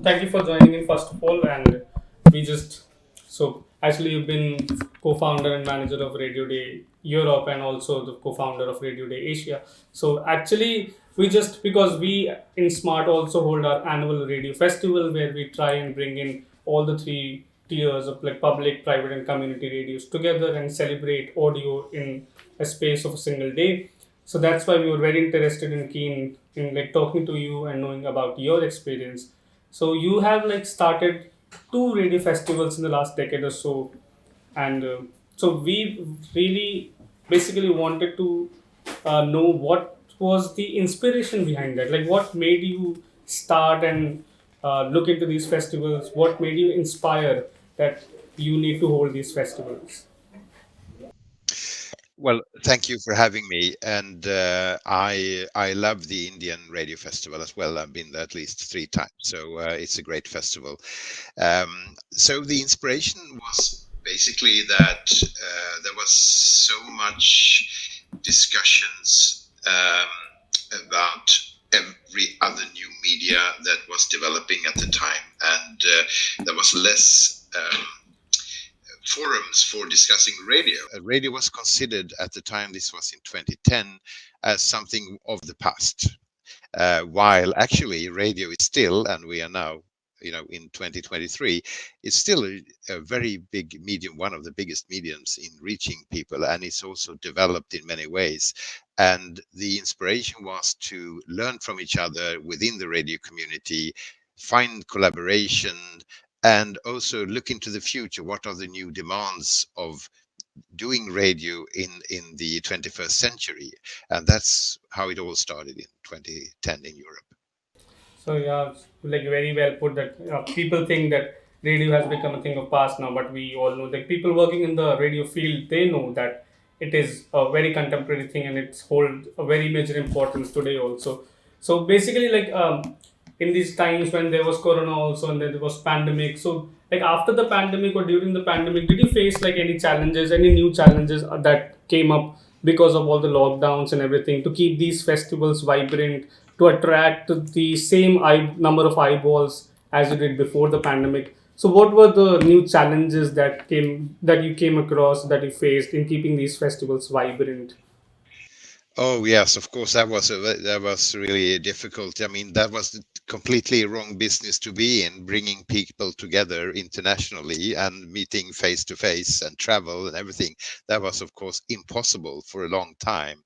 Thank you for joining in first of all. And we just so actually you've been co-founder and manager of Radio Day Europe and also the co-founder of Radio Day Asia. So actually we just because we in Smart also hold our annual radio festival where we try and bring in all the three tiers of like public, private, and community radios together and celebrate audio in a space of a single day. So that's why we were very interested and keen in like talking to you and knowing about your experience. So you have like started two radio festivals in the last decade or so, and so we really basically wanted to know what was the inspiration behind that. Like, what made you start and look into these festivals? What made you inspire that you need to hold these festivals? Well, thank you for having me. And I love the Indian Radio Festival as well. I've been there at least 3 times, so it's a great festival. So the inspiration was basically that there was so much discussions about every other new media that was developing at the time, and there was less. Forums for discussing radio. Radio was considered at the time, this was in 2010, as something of the past. While actually radio is still, and we are now, in 2023, it's still a very big medium, one of the biggest mediums in reaching people, and it's also developed in many ways. And the inspiration was to learn from each other within the radio community, find collaboration, and also look into the future. What are the new demands of doing radio in the 21st century? And that's how it all started in 2010 in Europe. So yeah, like very well put. That people think that radio has become a thing of past now, but we all know that people working in the radio field they know that it is a very contemporary thing and it's hold a very major importance today also. So basically, like in these times when there was Corona also and then there was pandemic. So like after the pandemic or during the pandemic, did you face like any challenges, any new challenges that came up because of all the lockdowns and everything to keep these festivals vibrant, to attract the same number of eyeballs as you did before the pandemic? So what were the new challenges that you came across that you faced in keeping these festivals vibrant? Oh yes, of course that was really difficult. I mean, that was the completely wrong business to be in, bringing people together internationally and meeting face to face and travel and everything. That was of course impossible for a long time.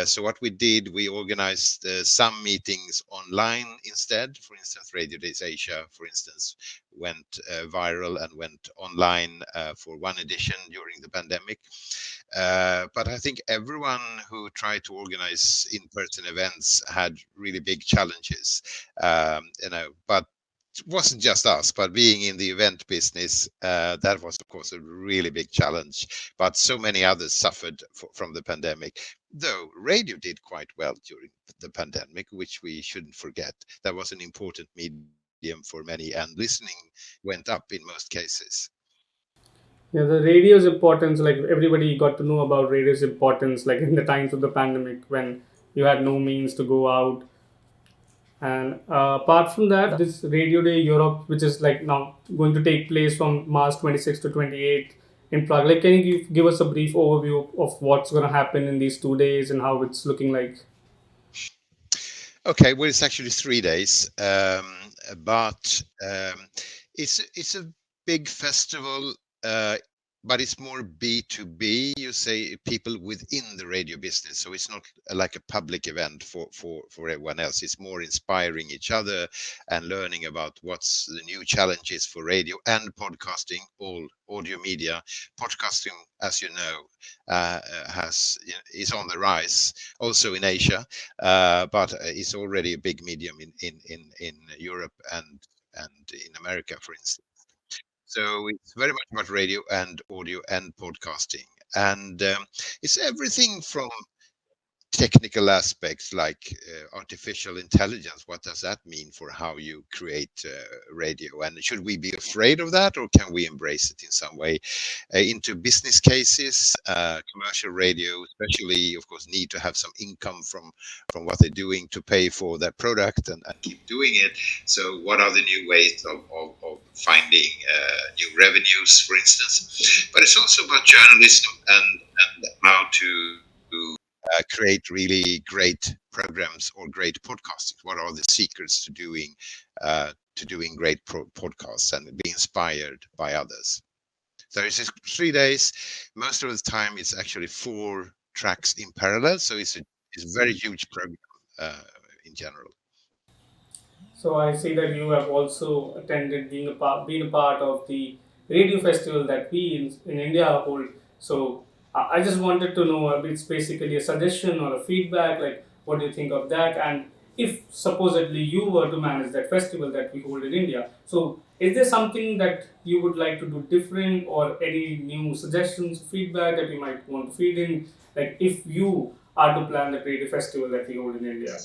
So what we did, we organized some meetings online instead. For instance, Radio Days Asia, for instance, went viral and went online for one edition during the pandemic. But I think everyone who tried to organize in-person events had really big challenges. But it wasn't just us, but being in the event business, that was, of course, a really big challenge. But so many others suffered from the pandemic. Though radio did quite well during the pandemic, which we shouldn't forget. That was an important medium for many, and listening went up in most cases. Yeah, the radio's importance, like everybody got to know about radio's importance, like in the times of the pandemic when you had no means to go out. And apart from that, this Radio Day Europe, which is like now going to take place from March 26th to 28th in Prague, like can you give us a brief overview of what's going to happen in these 2 days and how it's looking like? Okay, well, it's actually 3 days, but it's a big festival, but it's more B2B. You say people within the radio business, so it's not like a public event for everyone else. It's more inspiring each other and learning about what's the new challenges for radio and podcasting, all audio media. Podcasting, as you know, has is on the rise also in Asia, but it's already a big medium in Europe and in America, for instance. So it's very much about radio and audio and podcasting, and it's everything from technical aspects like artificial intelligence. What does that mean for how you create radio? And should we be afraid of that, or can we embrace it in some way? Into business cases, commercial radio, especially, of course, need to have some income from what they're doing to pay for their product and keep doing it. So, what are the new ways of finding new revenues, for instance? But it's also about journalism and how to create really great programs or great podcasting. What are the secrets to doing great podcasts and be inspired by others? So it's just 3 days. Most of the time, it's actually 4 tracks in parallel. So it's a very huge program uh, in general. So I see that you have also attended, being a part of the radio festival that we in India hold. So I just wanted to know, it's basically a suggestion or a feedback, like what do you think of that? And if supposedly you were to manage that festival that we hold in India, so is there something that you would like to do different, or any new suggestions, feedback that you might want to feed in, like if you are to plan the radio festival that we hold in India?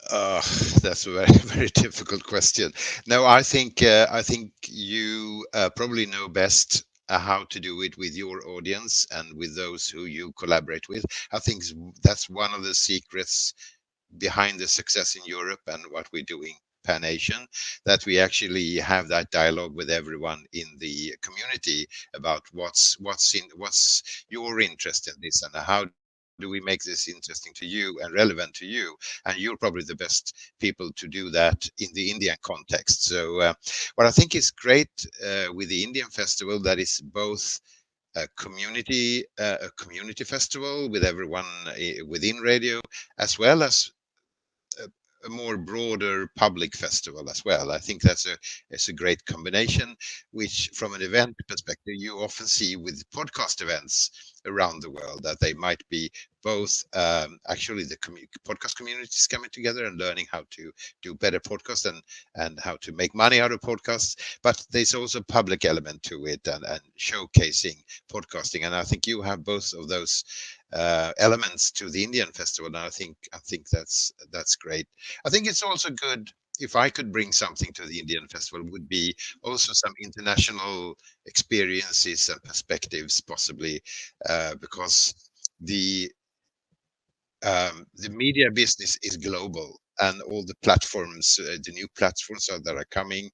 Uh, that's a very very difficult question. No, I think you probably know best how to do it with your audience and with those who you collaborate with. I think that's one of the secrets behind the success in Europe and what we're doing pan Asian, that we actually have that dialogue with everyone in the community about what's your interest in this and how do we make this interesting to you and relevant to you. And you're probably the best people to do that in the Indian context. So what I think is great with the Indian festival, that is both a community festival with everyone within radio, as well as a more broader public festival as well. I think it's a great combination, which from an event perspective you often see with podcast events around the world, that they might be both actually the podcast communities coming together and learning how to do better podcasts and how to make money out of podcasts, but there's also a public element to it and showcasing podcasting. And I think you have both of those elements to the Indian festival, and I think that's great. I think it's also good, if I could bring something to the Indian festival, would be also some international experiences and perspectives, possibly, because the the media business is global, and all the platforms, the new platforms that are coming,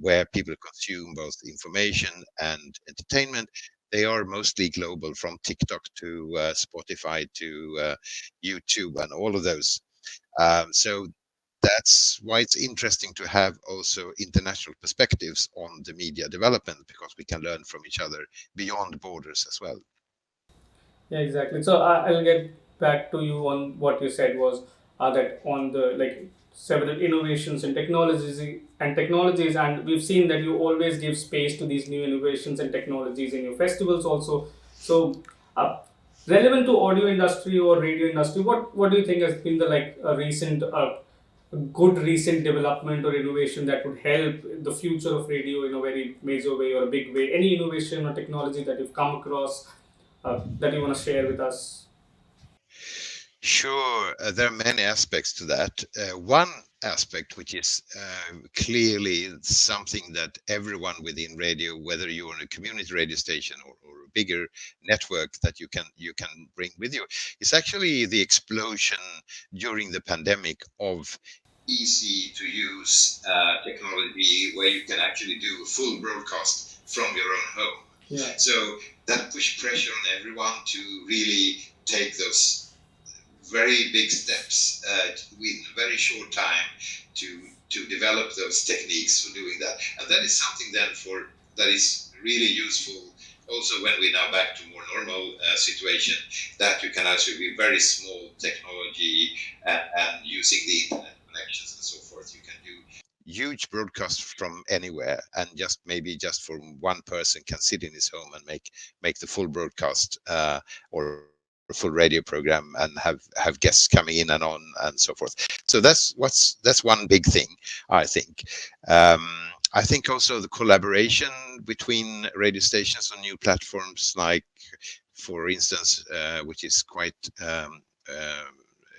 where people consume both information and entertainment, they are mostly global, from TikTok to Spotify to YouTube and all of those. So that's why it's interesting to have also international perspectives on the media development, because we can learn from each other beyond borders as well. Yeah, exactly. So I'll get back to you on what you said was that on the like several innovations and technologies, and we've seen that you always give space to these new innovations and technologies in your festivals also. So uh, relevant to audio industry or radio industry, what do you think has been the like a recent good recent development or innovation that would help the future of radio in a very major way or a big way? Any innovation or technology that you've come across that you want to share with us? Sure, there are many aspects to that. One aspect, which is clearly something that everyone within radio, whether you're on a community radio station or a bigger network that you can bring with you, is actually the explosion during the pandemic of easy to use technology, where you can actually do a full broadcast from your own home. Yeah. So that pushed pressure on everyone to really take those very big steps within a very short time to develop those techniques for doing that. And that is something then for that is really useful also when we're now back to more normal situation, that you can actually be very small technology and using the internet connections and so forth, you can do huge broadcasts from anywhere, and just maybe just for one person can sit in his home and make the full broadcast or full radio program and have guests coming in and on and so forth. So that's one big thing, I think. I think also the collaboration between radio stations on new platforms, like for instance, which is quite um,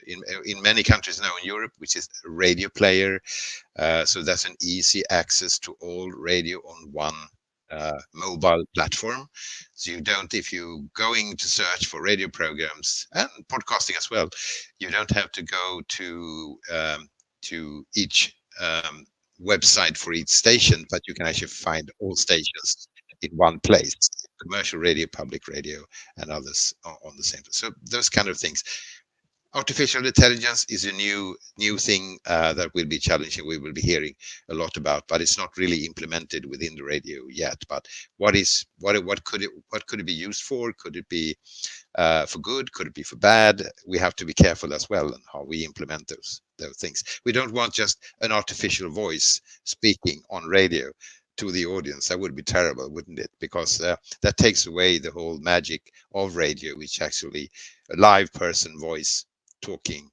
in many countries now in Europe, which is a radio player. So that's an easy access to all radio on one mobile platform. So you don't, if you going to search for radio programs and podcasting as well, you don't have to go to each website for each station, but you can actually find all stations in one place. Commercial radio, public radio, and others on the same. So those kind of things. Artificial intelligence is a new thing that will be challenging. We will be hearing a lot about, but it's not really implemented within the radio yet. But what could it be used for? Could it be for good? Could it be for bad? We have to be careful as well on how we implement those things. We don't want just an artificial voice speaking on radio to the audience. That would be terrible, wouldn't it? Because that takes away the whole magic of radio, which actually a live person voice talking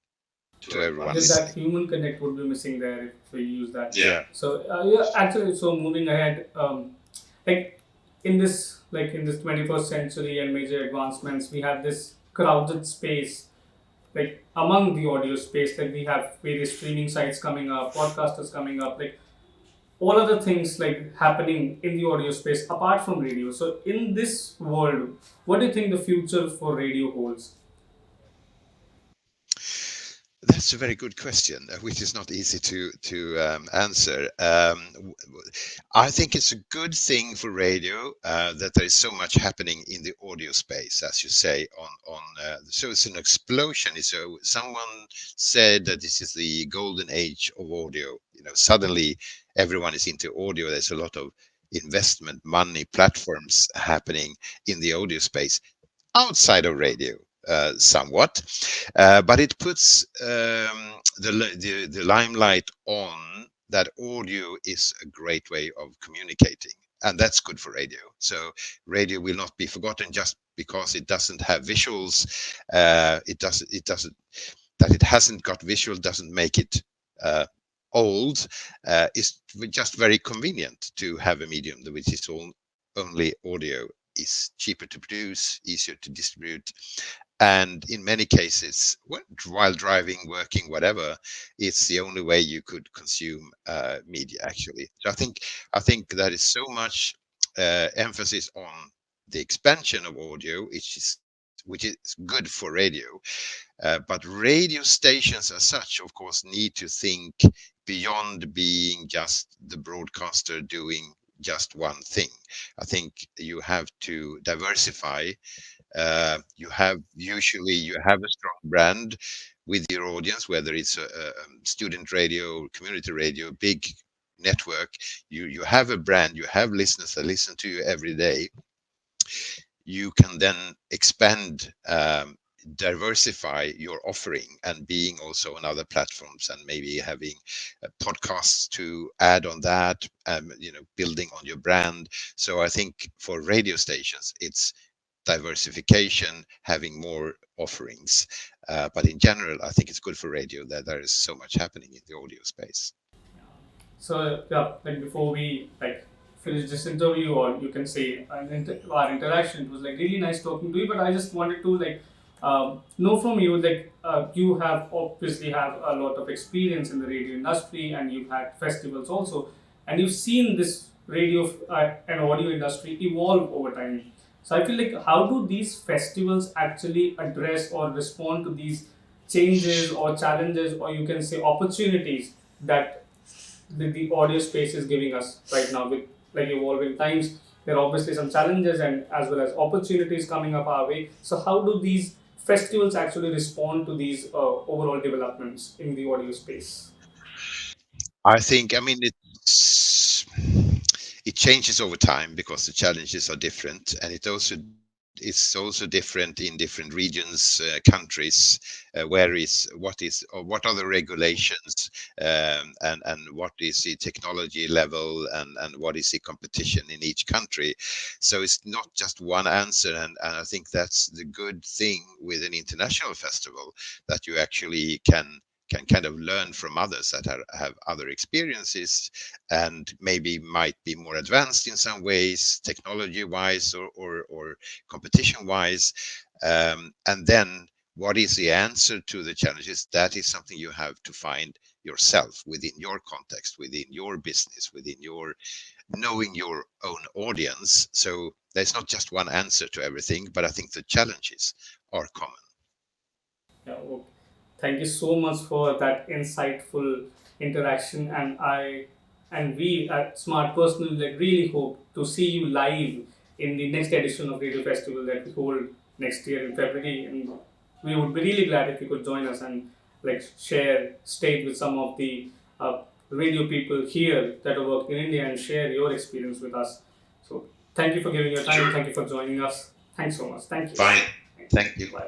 to everyone Yeah, that listening. human connect would be missing there if we use that. Yeah. So yeah, actually, so moving ahead, like in this 21st century and major advancements, we have this crowded space, like among the audio space. Like we have various streaming sites coming up, podcasters coming up, like all other things like happening in the audio space apart from radio. So in this world, what do you think the future for radio holds? That's a very good question, which is not easy to answer. I think it's a good thing for radio that there is so much happening in the audio space, as you say. So it's an explosion. So someone said that this is the golden age of audio. You know, suddenly everyone is into audio. There's a lot of investment money platforms happening in the audio space outside of radio somewhat, but it puts the limelight on that audio is a great way of communicating, and that's good for radio. So radio will not be forgotten just because it doesn't have visuals. It doesn't that it hasn't got visual doesn't make it old. It's just very convenient to have a medium which is only audio. Is cheaper to produce, easier to distribute, and in many cases, while driving, working, whatever, it's the only way you could consume media. Actually, so I think that is so much emphasis on the expansion of audio, which is good for radio. But radio stations as such, of course, need to think beyond being just the broadcaster doing just one thing. I think you have to diversify. You have a strong brand with your audience, whether it's a student radio, community radio, big network. You have a brand, you have listeners that listen to you every day. You can then expand, diversify your offering, and being also on other platforms, and maybe having podcasts to add on that, building on your brand. So I think for radio stations, it's diversification, having more offerings. But in general, I think it's good for radio that there is so much happening in the audio space. So yeah, like before we like finish this interview, or you can say our interaction, it was like really nice talking to you. But I just wanted to like know from you, like you have obviously have a lot of experience in the radio industry, and you've had festivals also, and you've seen this radio and audio industry evolve over time. So I feel like how do these festivals actually address or respond to these changes or challenges, or you can say opportunities that the audio space is giving us right now with like evolving times. There are obviously some challenges and as well as opportunities coming up our way. So how do these festivals actually respond to these overall developments in the audio space? I mean, it changes over time because the challenges are different, and it's also different in different regions, countries, what are the regulations, and what is the technology level, and what is the competition in each country. So it's not just one answer, and I think that's the good thing with an international festival, that you actually can kind of learn from others that have other experiences, and maybe might be more advanced in some ways, technology wise or competition wise. And then what is the answer to the challenges, that is something you have to find yourself within your context, within your business, within your knowing your own audience. So there's not just one answer to everything, but I think the challenges are common. Yeah, okay. Thank you so much for that insightful interaction, and we at Smart Personal like really hope to see you live in the next edition of Radio Festival that we hold next year in February, and we would be really glad if you could join us and like share stage with some of the radio people here that are working in India and share your experience with us. So thank you for giving your time. Sure. Thank you for joining us. Thanks so much. Thank you. Fine. Thank you. Thank you. Bye.